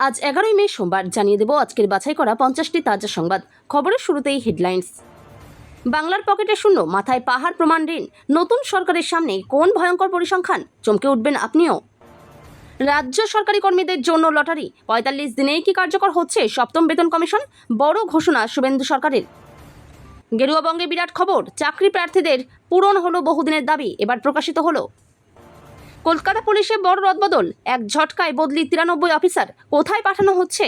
আজ 11ই মে সোমবার জানিয়ে দেব আজকের বাছাই করা 50টি তাজা সংবাদ। খবরের শুরুতেই হেডলাইন্স। বাংলার পকেটে শূন্য, মাথায় পাহাড় প্রমাণ ঋণ। নতুন সরকারের সামনে কোন ভয়ঙ্কর পরিসংখ্যান, চমকে উঠবেন আপনিও। রাজ্য সরকারি কর্মীদের জন্য লটারি, 45 দিনেই কি কার্যকর হচ্ছে সপ্তম বেতন কমিশন, বড় ঘোষণা শুভেন্দু সরকারের। গেরুয়া বঙ্গে বিরাট খবর, চাকরি প্রার্থীদের পূরণ হলো বহুদিনের দাবি, এবার প্রকাশিত হলো। কলকাতা পুলিশে বড় রদবদল, এক ঝটকায় বদলি 93 অফিসার, কোথায় পাঠানো হচ্ছে।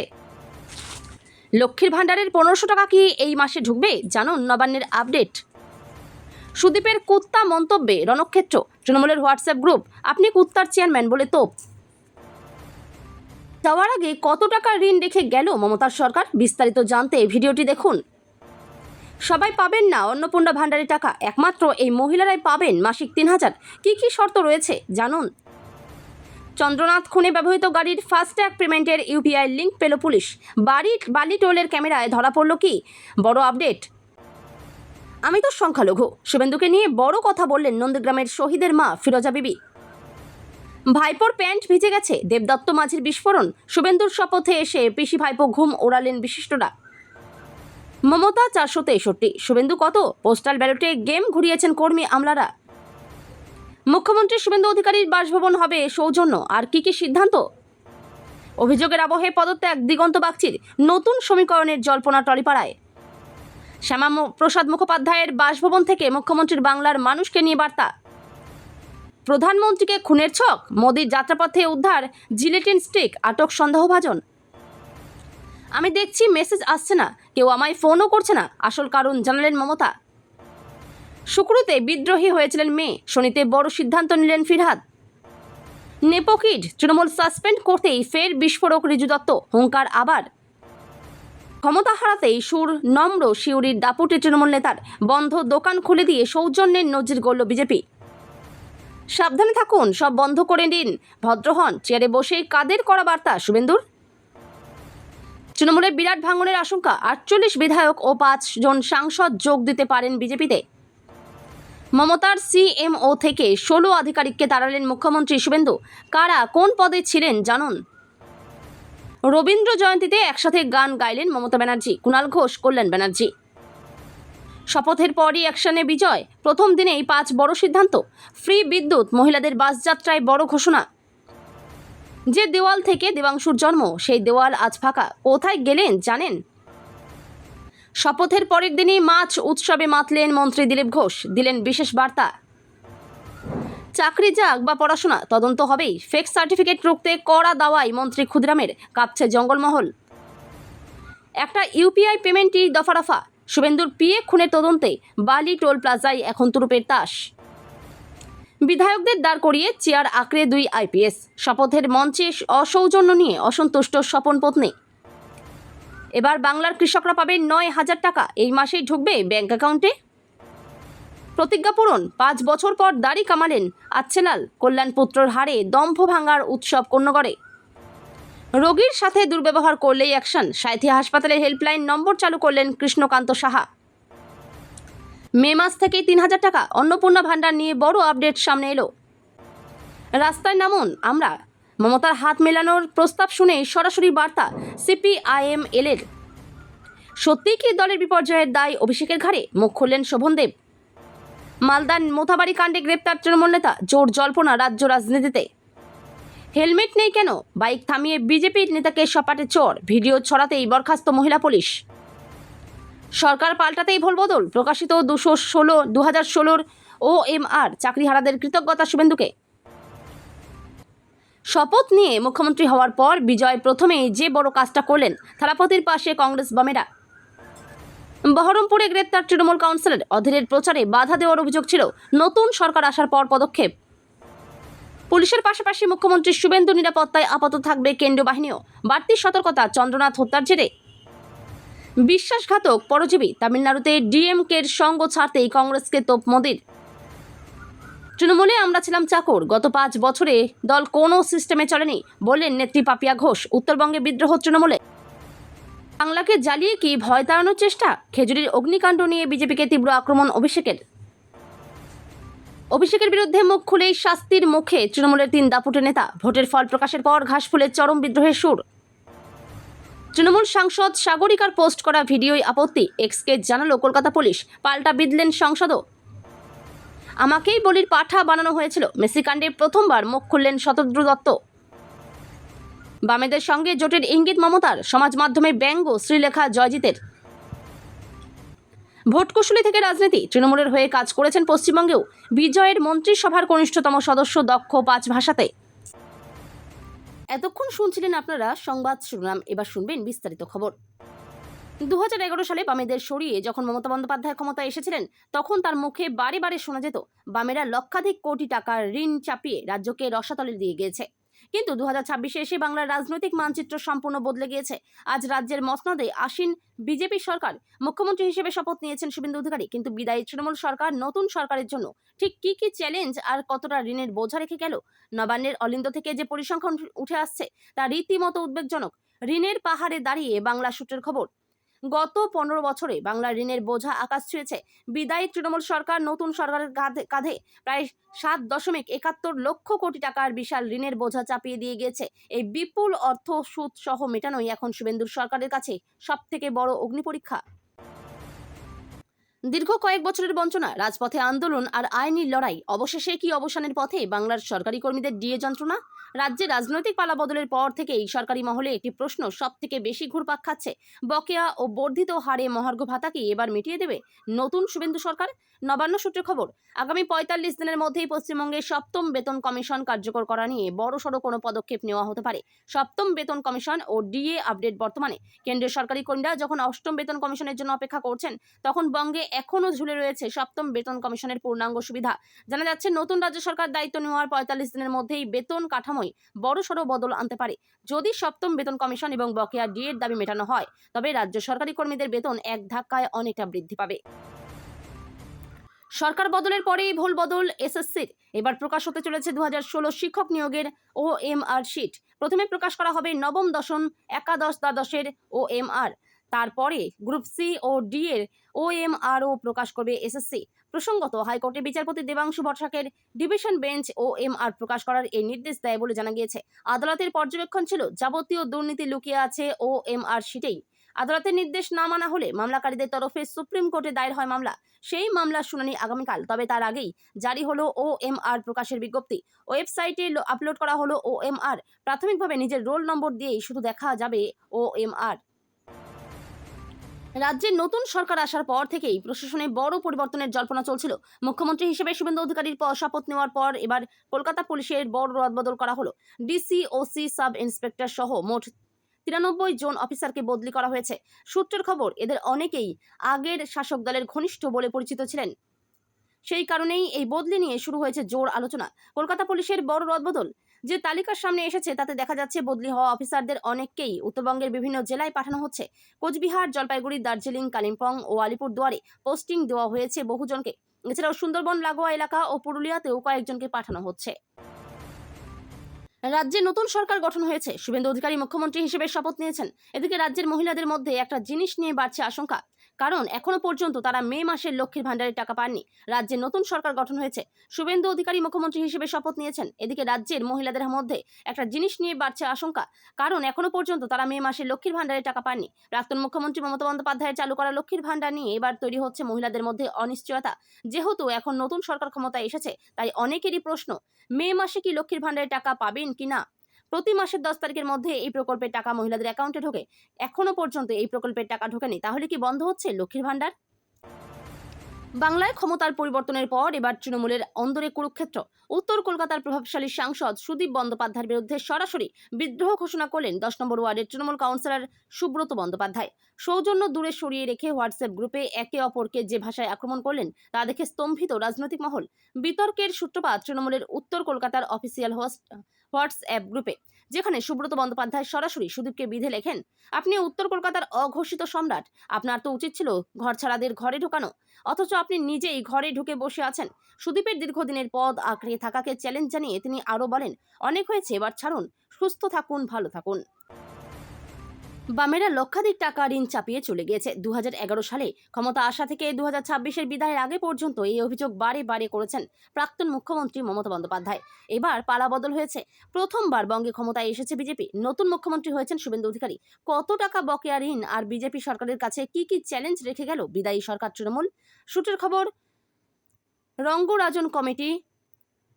লক্ষ্মীর ভাণ্ডারের 1500 টাকা কি এই মাসে ঢুকবে, জানুন নবান্নের আপডেট। সুদীপের কুত্তা মন্তব্যে রণক্ষেত্র, তৃণমূলের হোয়াটসঅ্যাপ গ্রুপ, আপনি কুত্তার চেয়ারম্যান বলে তোপ। যাওয়ার আগে কত টাকা ঋণ রেখে গেল মমতার সরকার, বিস্তারিত জানতে ভিডিওটি দেখুন। সবাই পাবেন না অন্নপূর্ণা ভাণ্ডারের টাকা, একমাত্র এই মহিলারাই পাবেন মাসিক 3000। কি কি শর্ত রয়েছে জানুন। চন্দ্রনাথ খুনে ব্যবহৃত গাড়ির ফাস্ট্যাগ পেমেন্টের ইউপিআই লিঙ্ক পেল পুলিশ। বালি টোলের ক্যামেরায় ধরা পড়ল কি, বড় আপডেট। আমি তো সংখ্যালঘু, শুভেন্দুকে নিয়ে বড় কথা বললেন নন্দীগ্রামের শহীদের মা ফিরোজা বিবি। ভাইপোর প্যান্ট ভিজে গেছে, দেবদত্ত মাঝির বিস্ফোরণ, শুভেন্দুর শপথে এসে পিসি ভাইপো ঘুম ওড়ালেন বিশিষ্টরা। মমতা 463, শুভেন্দু কত, পোস্টাল ব্যালটে গেম ঘুরিয়েছেন কর্মী আমলারা। মুখ্যমন্ত্রী শুভেন্দু অধিকারীর বাসভবন হবে সৌজন্য, আর কি কি সিদ্ধান্ত। অভিযোগের আবহে পদত্যাগ দিগন্ত বাগচির, নতুন সমীকরণের জল্পনা টলিপাড়ায়। শ্যামা প্রসাদ মুখোপাধ্যায়ের বাসভবন থেকে মুখ্যমন্ত্রীর বাংলার মানুষকে নিয়ে বার্তা। প্রধানমন্ত্রীকে খুনের ছক, মোদির যাত্রাপথে উদ্ধার জিলেটিন স্টিক, আটক সন্দেহভাজন। আমি দেখছি মেসেজ আসছে না, কেউ আমায় ফোনও করছে না, আসল কারণ জানালেন মমতা। শুক্রতে বিদ্রোহী হয়েছিলেন মেয়ে, শনিতে বড় সিদ্ধান্ত নিলেন ফিরহাদ। নেপোকিড, তৃণমূল সাসপেন্ড করতেই ফের বিস্ফোরক রিজু দত্ত, হুঙ্কার আবার। ক্ষমতা হারাতেই সুর নম্র শিউরির দাপুটে তৃণমূল নেতার, বন্ধ দোকান খুলে দিয়ে সৌজন্যের নজির গড়ল বিজেপি। সাবধানে থাকুন, সব বন্ধ করে দিন, ভদ্র হন, চেয়ারে বসেই কাদের করা বার্তা শুভেন্দুর। তৃণমূলের বিরাট ভাঙনের আশঙ্কা, 48 বিধায়ক ও 5 জন সাংসদ যোগ দিতে পারেন বিজেপিতে। মমতার সিএমও থেকে 16 আধিকারিককে তাড়ালেন মুখ্যমন্ত্রী শুভেন্দু। কারা কোন পদে ছিলেন জানুন। রবীন্দ্র জয়ন্তীতে একসাথে গান গাইলেন মমতা ব্যানার্জি, কুণাল ঘোষ, কল্যাণ ব্যানার্জি। শপথের পরই অ্যাকশনে বিজয়, প্রথম দিনেই 5 বড় সিদ্ধান্ত। ফ্রি বিদ্যুৎ, মহিলাদের বাসযাত্রায় বড় ঘোষণা। যে দেওয়াল থেকে দেবাংশুর জন্ম, সেই দেওয়াল আজ ফাঁকা, কোথায় গেলেন জানেন। শপথের পরের দিনই মাছ উৎসবে মাতলেন মন্ত্রী দিলীপ ঘোষ, দিলেন বিশেষ বার্তা। চাকরি যাক বা পড়াশোনা, তদন্ত হবেই, ফেক সার্টিফিকেট রুখতে কড়া দাওয়াই মন্ত্রী ক্ষুদিরামের, কাঁপছে জঙ্গলমহল। একটা ইউপিআই পেমেন্টই দফারফা, শুভেন্দুর পিএ খুনের তদন্তে বালি টোল প্লাজায় এখন তুরুপের তাস। বিধায়কদের দাঁড় করিয়ে চেয়ার আঁকড়ে 2 আইপিএস, শপথের মঞ্চে অসৌজন্য নিয়ে অসন্তুষ্ট স্বপন পত্নী। এবার বাংলার কৃষকরা পাবে 9000 টাকা, এই মাসেই ঢুকবে ব্যাংক অ্যাকাউন্টে। প্রতিজ্ঞা পূরণ, 5 বছর পর দাড়ি কামালেন আচ্ছেলাল, কল্যাণপুত্রর হারে দম্ভ ভাঙার উৎসব কোন্নগরে। রোগীর সাথে দুর্ব্যবহার করলেই অ্যাকশন, সাঁইথিয়া হাসপাতালের হেল্পলাইন নম্বর চালু করলেন কৃষ্ণকান্ত সাহা। মে মাস থেকেই 3000 টাকা, অন্নপূর্ণা ভাণ্ডার নিয়ে বড় আপডেট সামনে এলো। রাস্তায় নামুন আমরা, মমতার হাত মেলানোর প্রস্তাব শুনে সরাসরি বার্তা সিপিআইএম-এল এর। সত্যিই কি দলের বিপর্যয়ের দায় অভিষেকের ঘাড়ে, মুখ খুললেন শোভনদেব। মালদার মোথাবাড়ি কাণ্ডে গ্রেপ্তার তৃণমূল নেতা, জোর জল্পনা রাজ্য রাজনীতিতে। হেলমেট নেই কেন, বাইক থামিয়ে বিজেপির নেতাকে সপাটে চড়, ভিডিও ছড়াতেই বরখাস্ত মহিলা পুলিশ। সরকার পাল্টাতেই ভোলবদল, প্রকাশিত 2016 OMR, চাকরিহারাদের কৃতজ্ঞতা শুভেন্দুকে। শপথ নিয়ে মুখ্যমন্ত্রী হওয়ার পর বিজয় প্রথমেই যে বড় কাজটা করলেন, থালাপতির পাশে কংগ্রেস বামেরা। বহরমপুরে গ্রেপ্তার তৃণমূল কাউন্সিলর, অধীরের প্রচারে বাধা দেওয়ার অভিযোগ ছিল, নতুন সরকার আসার পর পদক্ষেপ। পুলিশের পাশাপাশি মুখ্যমন্ত্রী শুভেন্দু নিরাপত্তায় আপাতত থাকবে কেন্দ্রীয় বাহিনীও, বাড়তি সতর্কতা চন্দ্রনাথ হত্যার জেরে। বিশ্বাসঘাতক পরজীবী, তামিলনাড়ুতে ডিএমকের সঙ্গ ছাড়তেই কংগ্রেসকে তোপ মোদির। তৃণমূলে আমরা ছিলাম চাকর, গত 5 বছরে দল কোনো সিস্টেমে চলেনি, বললেন নেত্রী পাপিয়া ঘোষ। উত্তরবঙ্গে বিদ্রোহ তৃণমূলে। বাংলাকে জ্বালিয়ে কি ভয় তাড়ানোর চেষ্টা, খেজুরির অগ্নিকাণ্ড নিয়ে বিজেপিকে তীব্র আক্রমণ অভিষেকের বিরুদ্ধে মুখ খুলেই শাস্তির মুখে তৃণমূলের 3 দাপুটে নেতা। ভোটের ফল প্রকাশের পর ঘাসফুলের চরম বিদ্রোহের সুর। তৃণমূল সাংসদ সাগরিকার পোস্ট করা ভিডিওয় আপত্তি, এক্সকে জানালো কলকাতা পুলিশ, পাল্টা বিঁধলেন সংসদও। আমাকেই বলির পাঠা বানানো হয়েছিল, মেসি কাণ্ডে প্রথমবার মুখ খুললেন শতদ্রু দত্ত। বামেদের সঙ্গে জোটের ইঙ্গিত মমতার, সমাজ মাধ্যমে ব্যঙ্গ শ্রীলেখা জয়জিতের। ভোটকুশলী থেকে রাজনীতি, তৃণমূলের হয়ে কাজ করেছেন পশ্চিমবঙ্গেও, বিজয়ের মন্ত্রিসভার কনিষ্ঠতম সদস্য, দক্ষ 5 ভাষাতে। এতক্ষণ শুনছিলেন আপনারা সংবাদ শিরোনাম, এবার শুনবেন বিস্তারিত খবর। 2011 সালে বামেদের সরিয়ে যখন মমতা বন্দ্যোপাধ্যায় ক্ষমতায় এসেছিলেন, তখন তার মুখে বারে বারে শোনা যেত বামেরা লক্ষাধিক কোটি টাকার ঋণ চাপিয়ে রাজ্যকে রসাতলে দিয়ে গিয়েছে। কিন্তু 2026-এ এসে বাংলার রাজনৈতিক মানচিত্র সম্পূর্ণ বদলে গিয়েছে। আজ রাজ্যের মসনদে আসীন বিজেপি সরকার, মুখ্যমন্ত্রী হিসেবে শপথ নিয়েছেন শুভেন্দু অধিকারী। কিন্তু বিদায়ী তৃণমূল সরকার নতুন সরকারের জন্য ঠিক কি কি চ্যালেঞ্জ আর কতটা ঋণের বোঝা রেখে গেল? নবান্নের অলিন্দ থেকে যে পরিসংখ্যান উঠে আসছে তা রীতিমতো উদ্বেগজনক। ঋণের পাহাড়ে দাঁড়িয়ে বাংলা সূত্রের খবর, গত 15 বছরে বাংলার ঋণের বোঝা আকাশ ছুঁয়েছে। বিদায়ী তৃণমূল সরকার নতুন সরকারের কাঁধে প্রায় 7.71 লক্ষ কোটি টাকার বিশাল ঋণের বোঝা চাপিয়ে দিয়ে গিয়েছে। এই বিপুল অর্থ সুদ সহ মেটানোই এখন শুভেন্দুর সরকারের কাছে সবথেকে বড় অগ্নিপরীক্ষা। দীর্ঘ কয়েক বছরের বঞ্চনা, রাজপথে আন্দোলন আর আইনি লড়াই, অবশেষে কি অবসানের পথে বাংলার সরকারি কর্মীদের ডিএ যন্ত্রণা? রাজ্যে রাজনৈতিক পালাবদলের পর থেকেই সরকারি মহলে একটি প্রশ্ন সব থেকে বেশি ঘুরপাক খাচ্ছে, বকেয়া ও বর্ধিত হারে মহার্ঘ ভাতা কি এবার মিটিয়ে দেবে নতুন শুভেন্দু সরকার? নবান্ন সূত্রে খবর, আগামী 45 দিনের মধ্যেই পশ্চিমবঙ্গে সপ্তম বেতন কমিশন কার্যকর করা নিয়ে বড়সড় কোনো পদক্ষেপ নেওয়া হতে পারে। সপ্তম বেতন কমিশন ও ডিএ আপডেট বর্তমানে কেন্দ্রীয় সরকারি কর্মীরা যখন অষ্টম বেতন কমিশনের জন্য অপেক্ষা করছেন, তখন বঙ্গে এখনও ঝুলে রয়েছে সপ্তম বেতন কমিশনের পূর্ণাঙ্গ সুবিধা। জানা যাচ্ছে নতুন রাজ্য সরকার দায়িত্ব নেওয়ার 45 দিনের মধ্যেই বেতন কাঠামোয় বড়সড় বদল আনতে পারে। যদি সপ্তম বেতন কমিশন এবং বকেয়া ডিএর দাবি মেটানো হয়, তবে রাজ্য সরকারি কর্মীদের বেতন এক ধাক্কায় অনেকটা বৃদ্ধি পাবে। সরকার বদলের পরেই ভোল বদল এসএসসির। এবার প্রকাশ হতে চলেছে 2016 শিক্ষক নিয়োগের OMR শিট। প্রথমে প্রকাশ করা হবে নবম, দশম, একাদশ, দ্বাদশের OMR। তারপরে গ্রুপ সি ও ডি এর OMRও প্রকাশ করবে এসএসসি। প্রসঙ্গত, হাইকোর্টের বিচারপতি দেবাংশু ভট্টাচার্যের ডিভিশন বেঞ্চ OMR প্রকাশ করার এই নির্দেশ দেয় বলে জানা গিয়েছে। আদালতের পর্যবেক্ষণ ছিল যাবতীয় দুর্নীতি লুকিয়ে আছে OMR শিটেই। আদালতের নির্দেশ না মানা হলে মামলাকারীদের তরফে সুপ্রিম কোর্টে দায়ের হয় মামলা। সেই মামলার শুনানি আগামীকাল। তবে তার আগেই জারি হলো OMR প্রকাশের বিজ্ঞপ্তি। ওয়েবসাইটে আপলোড করা হলো OMR। প্রাথমিকভাবে নিজের রোল নম্বর দিয়েই শুধু দেখা যাবে OMR। রাজ্যের নতুন সরকার আসার পর থেকেই প্রশাসনে বড় পরিবর্তনের জল্পনা চলছিল। মুখ্যমন্ত্রী হিসেবে শুভেন্দু অধিকারীর শপথ নেওয়ার পর এবার কলকাতা পুলিশের বড় রদবদল করা হলো। ডিসি, ওসি, সাব ইন্সপেক্টর সহ মোট 93 জন অফিসারকে বদলি করা হয়েছে। সূত্রের খবর, এদের অনেকেই আগের শাসক দলের ঘনিষ্ঠ বলে পরিচিত ছিলেন। সেই কারণেই এই বদলি নিয়ে শুরু হয়েছে জোর আলোচনা। কলকাতা পুলিশের বড় রদবদল যে তালিকার সামনে এসেছে, তাতে দেখা যাচ্ছে বদলি হওয়া অফিসারদের অনেককেই উত্তরবঙ্গের বিভিন্ন জেলায় পাঠানো হচ্ছে। কোচবিহার, জলপাইগুড়ি, দার্জিলিং, কালিম্পং ও আলিপুরদুয়ারে পোস্টিং দেওয়া হয়েছে বহুজনকে। এছাড়াও সুন্দরবন লাগোয়া এলাকা ও পুরুলিয়াতেও কয়েকজনকে পাঠানো হচ্ছে। রাজ্যে নতুন সরকার গঠন হয়েছে, শুভেন্দু অধিকারী মুখ্যমন্ত্রী হিসেবে শপথ নিয়েছেন। এদিকে রাজ্যের মহিলাদের মধ্যে একটা জিনিস নিয়ে বাড়ছে আশঙ্কা, কারণ এখনো পর্যন্ত তারা মে মাসের লক্ষ্মীর ভান্ডারের টাকা পাননি। রাজ্যে নতুন সরকার গঠন হয়েছে, শুভেন্দু অধিকারী মুখ্যমন্ত্রী হিসেবে শপথ নিয়েছেন। এদিকে রাজ্যের মহিলাদের মধ্যে একটা জিনিস নিয়ে বাড়ছে আশঙ্কা, কারণ এখনো পর্যন্ত তারা মে মাসের লক্ষ্মীর ভান্ডারের টাকা পাননি। প্রাক্তন মুখ্যমন্ত্রী মমতা বন্দ্যোপাধ্যায়ের চালু করা লক্ষ্মীর ভান্ডার নিয়ে এবার তৈরি হচ্ছে মহিলাদের মধ্যে অনিশ্চয়তা। যেহেতু এখন নতুন সরকার ক্ষমতায় এসেছে, তাই অনেকেরই প্রশ্ন, মে মাসে কি লক্ষ্মীর ভান্ডারের টাকা পাবেন কিনা। প্রতি মাসের 10 তারিখের মধ্যে এই প্রকল্পের টাকা মহিলাদের অ্যাকাউন্টে ঢোকে। এখনো পর্যন্ত এই প্রকল্পের টাকা ঢোকেনি, তাহলে কি বন্ধ হচ্ছে লক্ষ্মীর ভান্ডার? বাংলায় ক্ষমতার পরিবর্তনের পর এবার তৃণমূলের অন্দরে কুরুক্ষেত্র। উত্তর কলকাতার প্রভাবশালী সাংসদ সুদীপ বন্দ্যোপাধ্যায়ের বিরুদ্ধে সরাসরি বিদ্রোহ ঘোষণা করলেন 10 নম্বর ওয়ার্ডের তৃণমূল কাউন্সিলর সুব্রত বন্দ্যোপাধ্যায়। সৌজন্য দূরে সরিয়ে রেখে হোয়াটসঅ্যাপ গ্রুপে একে অপরকে যে ভাষায় আক্রমণ করলেন, তা দেখে স্তম্ভিত রাজনৈতিক মহল। বিতর্কের সূত্রপাত তৃণমূলের উত্তর কলকাতার অফিসিয়াল হোয়াটসঅ্যাপ গ্রুপে, যেখানে সুব্রত বন্দ্যোপাধ্যায় সরাসরি সুদীপকে বিধে লেখেন, আপনি উত্তর কলকাতার অঘোষিত সম্রাট, আপনার তো উচিত ছিল ঘর ছাড়াদের ঘরে ঢোকানো, অথচ আপনি নিজেই ঘরে ঢুকে বসে আছেন। সুদীপের দীর্ঘদিনের পদ আঁকড়ে থাকাকে চ্যালেঞ্জ জানিয়ে তিনি আরও বলেন, অনেক হয়েছে, এবার ছাড়ুন, সুস্থ থাকুন, ভালো থাকুন। বামেরা লক্ষাধিক টাকা ঋণ চাপিয়ে চলে গিয়েছে। 2011 সালে ক্ষমতা আসা থেকে 2026-এর বিদায়ের আগে পর্যন্ত এই অভিযোগ বারে বারে করেছেন প্রাক্তন মুখ্যমন্ত্রী মমতা বন্দ্যোপাধ্যায়। এবার পালাবদল হয়েছে। প্রথমবার বঙ্গে ক্ষমতায় এসেছে বিজেপি। নতুন মুখ্যমন্ত্রী হয়েছেন শুভেন্দু অধিকারী। কত টাকা বকেয়া ঋণ আর বিজেপি সরকারের কাছে কি কি চ্যালেঞ্জ রেখে গেল বিদায়ী সরকার তৃণমূল? সূত্রের খবর, রঙ্গরাজন কমিটি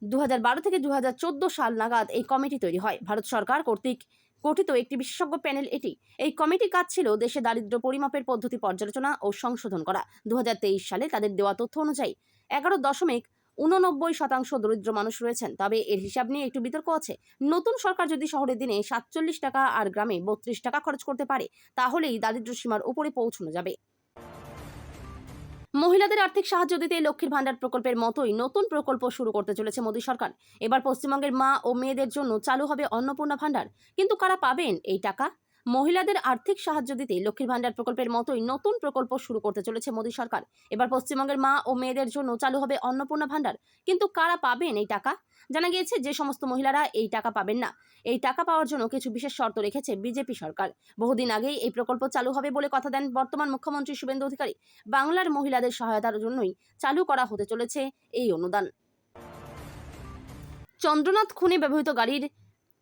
2012 থেকে 2014 সাল নাগাদ এই কমিটি তৈরি হয়। ভারত সরকার কর্তৃক গঠিত একটি বিশেষজ্ঞ প্যানেল এটি। এই কমিটি কাজ ছিল দেশে দারিদ্র্য পরিমাপের পদ্ধতি পর্যালোচনা ও সংশোধন করা। 2023 সালে তাদের দেওয়া তথ্য অনুযায়ী 11.89% দরিদ্র মানুষ রয়েছেন। তবে এর হিসাব নিয়ে একটু বিতর্ক আছে। নতুন সরকার যদি শহরের দিনে 47 টাকা আর গ্রামে 32 টাকা খরচ করতে পারে, তাহলেই দারিদ্র্য সীমার উপরে পৌঁছানো যাবে। মহিলাদের আর্থিক সাহায্য দিতে লক্ষ্মীর ভান্ডার প্রকল্পের মতোই নতুন প্রকল্প শুরু করতে চলেছে মোদী সরকার। এবার পশ্চিমবঙ্গের মা ও মেয়েদের জন্য চালু হবে অন্নপূর্ণা ভান্ডার। কিন্তু কারা পাবেন এই টাকা? মহিলাদের আর্থিক সাহায্য দিতে লক্ষ্মীর ভান্ডার প্রকল্পের মতোই নতুন প্রকল্প শুরু করতে চলেছে মোদী সরকার। এবার পশ্চিমবঙ্গের মা ও মেয়েদের জন্য চালু হবে অন্নপূর্ণা ভান্ডার। কিন্তু কারা পাবেন এই টাকা? জানা গিয়েছে যে সমস্ত মহিলারা এই টাকা পাবেন না। এই টাকা পাওয়ার জন্য কিছু বিশেষ শর্ত রেখেছে বিজেপি সরকার। বহুদিন আগেই এই প্রকল্প চালু হবে বলে কথা দেন বর্তমান মুখ্যমন্ত্রী শুভেন্দু অধিকারী। বাংলার মহিলাদের সহায়তার জন্যই চালু করা হতে চলেছে এই অনুদান। চন্দ্রনাথ খুনে ব্যবহৃত গাড়ির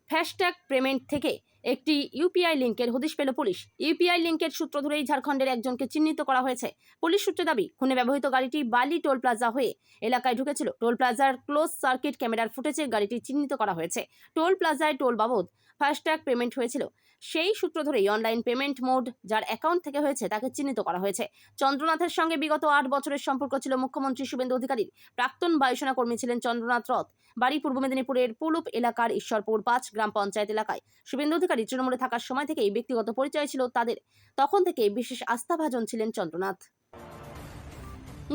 ফ্যাস্ট্যাগ পেমেন্ট থেকে একটি ইউপিআই লিঙ্কের হদিশ পেল পুলিশ। ইউপিআই লিঙ্কের সূত্র ধরেই ঝাড়খণ্ডের একজনকে চিহ্নিত করা হয়েছে। পুলিশ সূত্রে দাবি, খুনে ব্যবহৃত গাড়িটি বালি টোল প্লাজা হয়ে এলাকায় ঢুকেছিল। টোল প্লাজার ক্লোজ সার্কিট ক্যামেরার ফুটেজে গাড়িটি চিহ্নিত করা হয়েছে। টোল প্লাজায় টোল বাবদ ফাস্ট্যাগ পেমেন্ট হয়েছিল। সেই সূত্র ধরেই অনলাইন পেমেন্ট মোড যার অ্যাকাউন্ট থেকে হয়েছে তাকে চিহ্নিত করা হয়েছে। চন্দ্রনাথের সঙ্গে বিগত 8 বছরের সম্পর্ক ছিল মুখ্যমন্ত্রী শুভেন্দু অধিকারীর। প্রাক্তন বায়ুসেনা কর্মী ছিলেন চন্দ্রনাথ রথ। বাড়ি পূর্ব মেদিনীপুরের পুলুপ এলাকার ঈশ্বরপুর 5 গ্রাম পঞ্চায়েত এলাকায়। শুভেন্দু অধিকারী তৃণমূলে থাকার সময় থেকেই ব্যক্তিগত পরিচয় ছিল তাদের। তখন থেকে বিশেষ আস্থাভাজন ছিলেন চন্দ্রনাথ।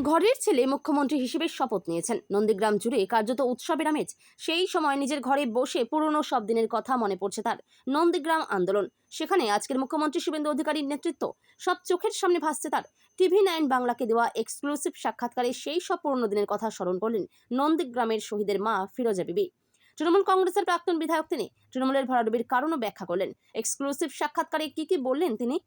ঘরের ছেলে মুখ্যমন্ত্রী হিসেবে শপথ নিয়েছেন। নন্দীগ্রাম জুড়ে কার্যত উৎসবের আমেজ। সেই সময় নিজের ঘরে বসে পুরনো সব দিনের কথা মনে পড়ছে তার। নন্দীগ্রাম আন্দোলন, সেখানে আজকের মুখ্যমন্ত্রী শুভেন্দু অধিকারীর নেতৃত্ব সব চোখের সামনে ভাসছে তার। TV9 বাংলাকে দেওয়া এক্সক্লুসিভ সাক্ষাৎকারে সেই সব পুরনো দিনের কথা স্মরণ করলেন নন্দীগ্রামের শহীদের মা ফিরোজা বিবি। তৃণমূল কংগ্রেসের প্রাক্তন বিধায়ক তিনি। তৃণমূলের ভরাডুবির কারণও ব্যাখ্যা করলেন। এক্সক্লুসিভ সাক্ষাৎকারে কি বললেন তিনি?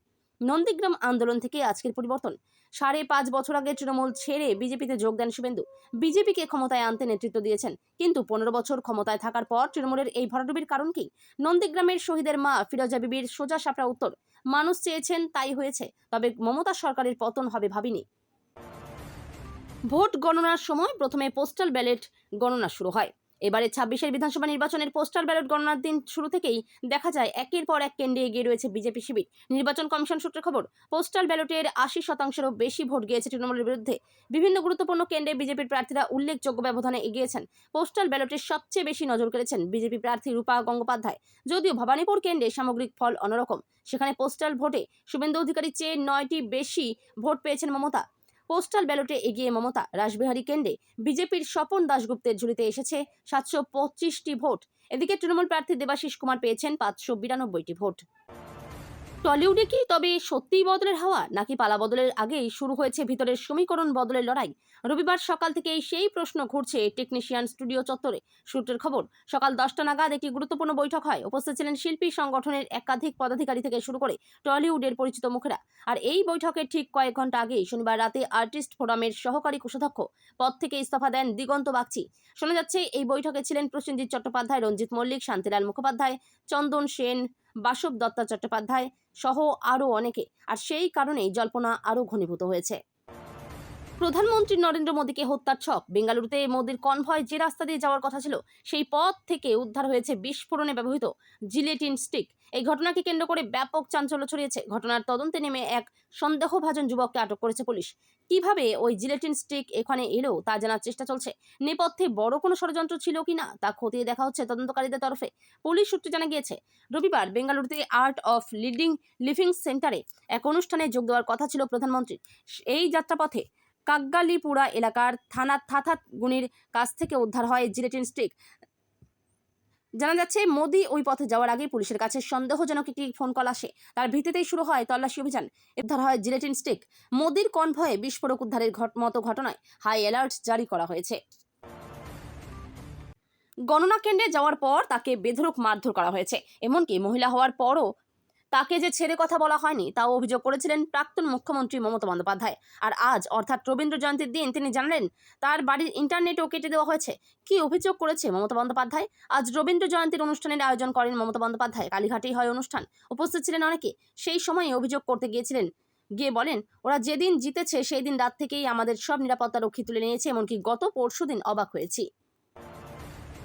নন্দীগ্রাম আন্দোলন থেকে আজকের পরিবর্তন। 5.5 বছর আগে তৃণমূল ছেড়ে বিজেপিতে যোগ দেন শুভেন্দু। বিজেপিকে ক্ষমতায় আনতে নেতৃত্ব দিয়েছেন। কিন্তু 15 বছর ক্ষমতায় থাকার পর তৃণমূলের এই ভরাডুবির কারণ কি? নন্দীগ্রামের শহীদের মা ফিরোজা বিবির সোজা সাপড়া উত্তর, মানুষ চেয়েছেন তাই হয়েছে। তবে মমতা সরকারের পতন হবে ভাবিনি। ভোট গণনার সময় প্রথমে পোস্টাল ব্যালট গণনা শুরু হয়। এবারে 26-এর বিধানসভা নির্বাচনের পোস্টাল ব্যালট গণনার দিন শুরু থেকেই দেখা যায় একের পর এক কেন্দ্রে এগিয়ে রয়েছে বিজেপি শিবির। নির্বাচন কমিশন সূত্রে খবর, পোস্টাল ব্যালটের 80%-এরও বেশি ভোট গিয়েছে তৃণমূলের বিরুদ্ধে। বিভিন্ন গুরুত্বপূর্ণ কেন্দ্রে বিজেপির প্রার্থীরা উল্লেখযোগ্য ব্যবধানে এগিয়েছেন। পোস্টাল ব্যালটের সবচেয়ে বেশি নজর কেড়েছেন বিজেপি প্রার্থী রূপা গঙ্গোপাধ্যায়। যদিও ভবানীপুর কেন্দ্রে সামগ্রিক ফল অন্যরকম। সেখানে পোস্টাল ভোটে শুভেন্দু অধিকারীর চেয়ে 9টি বেশি ভোট পেয়েছেন মমতা। পোস্টাল ব্যালটে এগিয়ে মমতা। রাসবিহারী কেন্দ্রে বিজেপির স্বপন দাশগুপ্তের ঝুলিতে এসেছে 725টি ভোট। এদিকে তৃণমূল প্রার্থী দেবাশিস কুমার পেয়েছেন 592টি ভোট। টলিউডে কি তবে সত্যিই বদলের হাওয়া, নাকি পালা বদলের আগেই শুরু হয়েছে ভিতরের সমীকরণ বদলের লড়াই? রবিবার সকাল থেকেই সেই প্রশ্ন ঘুরছে টেকনিশিয়ান স্টুডিও চত্বরে। সূত্রের খবর, সকাল 10টা নাগাদ একটি গুরুত্বপূর্ণ বৈঠক হয়। উপস্থিত ছিলেন শিল্পী সংগঠনের একাধিক পদাধিকারী থেকে শুরু করে টলিউডের পরিচিত মুখেরা। আর এই বৈঠকের ঠিক কয়েক ঘন্টা আগেই শনিবার রাতে আর্টিস্ট ফোরামের সহকারী কোষাধ্যক্ষ পদ থেকে ইস্তফা দেন দিগন্ত বাগচি। শোনা যাচ্ছে এই বৈঠকে ছিলেন প্রসেনজিৎ চট্টোপাধ্যায়, রঞ্জিত মল্লিক, শান্তিলাল মুখোপাধ্যায়, চন্দন সেন, বাসব দত্তা চট্টোপাধ্যায় সহ আরও অনেকে। আর সেই কারণেই জল্পনা আরও ঘনীভূত হয়েছে। প্রধানমন্ত্রী নরেন্দ্র মোদীকে হত্যার ছক। বেঙ্গালুরুতে মোদীর কনভয় যে রাস্তা দিয়ে যাওয়ার কথা ছিল সেই পথ থেকে উদ্ধার হয়েছে বিস্ফোরণে ব্যবহৃত জিলেটিন স্টিক। এই ঘটনাকে কেন্দ্র করে ব্যাপক চাঞ্চল্য ছড়িয়েছে। ঘটনার তদন্তে নেমে এক সন্দেহভাজন যুবককে আটক করেছে পুলিশ। কিভাবে ওই জিলেটিন স্টিক এখানে এলো তা জানার চেষ্টা চলছে। নেপথ্যে বড় কোনো ষড়যন্ত্র ছিল কিনা তা খতিয়ে দেখা হচ্ছে তদন্তকারীদের তরফে। পুলিশ সূত্রে জানা গিয়েছে, রবিবার বেঙ্গালুরুতে আর্ট অফ লিভিং সেন্টারে এক অনুষ্ঠানে যোগ দেওয়ার কথা ছিল প্রধানমন্ত্রীর। এই যাত্রাপথে কাকগালিপুরা এলাকার থানা থাথাত গুনির কাছ থেকে উদ্ধার হয় জিলেটিন স্টিক। জানা যাচ্ছে মোদি ওই পথে যাওয়ার আগেই পুলিশের কাছে সন্দেহজনক একটি ফোন কল আসে। তার ভিত্তিতেই শুরু হয় তল্লাশি অভিযান। উদ্ধার হয় জিলেটিন স্টিক। মোদির কনভয়ে বিস্ফোরক উদ্ধারের মতো ঘটনায় হাই অ্যালার্ট জারি করা হয়েছে। গণনা কেন্দ্রে যাওয়ার পর তাকে বেধড়ক মারধর করা হয়েছে। এমনকি মহিলা হওয়ার পরও তাকে যে ছেড়ে কথা বলা হয়নি তাও অভিযোগ করেছিলেন প্রাক্তন মুখ্যমন্ত্রী মমতা বন্দ্যোপাধ্যায়। আর আজ অর্থাৎ রবীন্দ্র জয়ন্তীর দিন তিনি জানালেন তার বাড়ির ইন্টারনেটও কেটে দেওয়া হয়েছে। কি অভিযোগ করেছে মমতা বন্দ্যোপাধ্যায়? আজ রবীন্দ্র জয়ন্তীর অনুষ্ঠানের আয়োজন করেন মমতা বন্দ্যোপাধ্যায়। কালীঘাটেই হয় অনুষ্ঠান, উপস্থিত ছিলেন অনেকে। সেই সময় অভিযোগ করতে গিয়ে বলেন, ওরা যেদিন জিতেছে সেই দিন রাত থেকেই আমাদের সব নিরাপত্তা রক্ষী তুলে নিয়েছে, এমনকি গত পরশুদিন অবাক হয়েছি।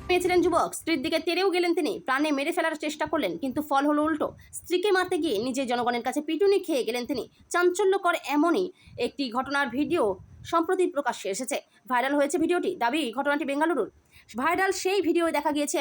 পেয়েছিলেন যুবক, স্ত্রীর দিকে তেড়েও গেলেন তিনি, প্রাণে মেরে ফেলার চেষ্টা করলেন, কিন্তু ফল হলো উল্টো। স্ত্রীকে মারতে গিয়ে নিজে জনগণের কাছে পিটুনি খেয়ে গেলেন তিনি। চাঞ্চল্যকর এমনই একটি ঘটনার ভিডিও সম্প্রতি প্রকাশ্যে এসেছে। ভাইরাল হয়েছে ভিডিওটি। দাবি ঘটনাটি বেঙ্গালুরুর। ভাইরাল সেই ভিডিওয় দেখা গিয়েছে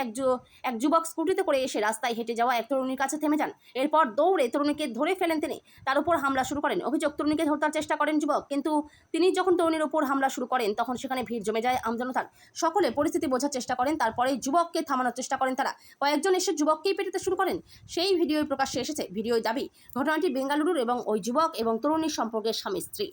এক যুবক স্কুটিতে করে এসে রাস্তায় হেঁটে যাওয়া এক তরুণীর কাছে থেমে যান। এরপর দৌড়ে তরুণীকে ধরে ফেলেন তিনি, তার উপর হামলা শুরু করেন। অভিযোগ, তরুণীকে ধরতে চেষ্টা করেন যুবক, কিন্তু তিনি যখন তরুণীর উপর হামলা শুরু করেন তখন সেখানে ভিড় জমে যায় আমজনতার। সকলে পরিস্থিতি বোঝার চেষ্টা করেন, তারপরে যুবককে থামানোর চেষ্টা করেন তারা। কয়েকজন এসে যুবককেই পেটাতে শুরু করেন। সেই ভিডিওয় প্রকাশ্যে এসেছে। ভিডিওয় দাবি ঘটনাটি বেঙ্গালুরুর এবং ওই যুবক এবং তরুণীর সম্পর্কে স্বামী স্ত্রী।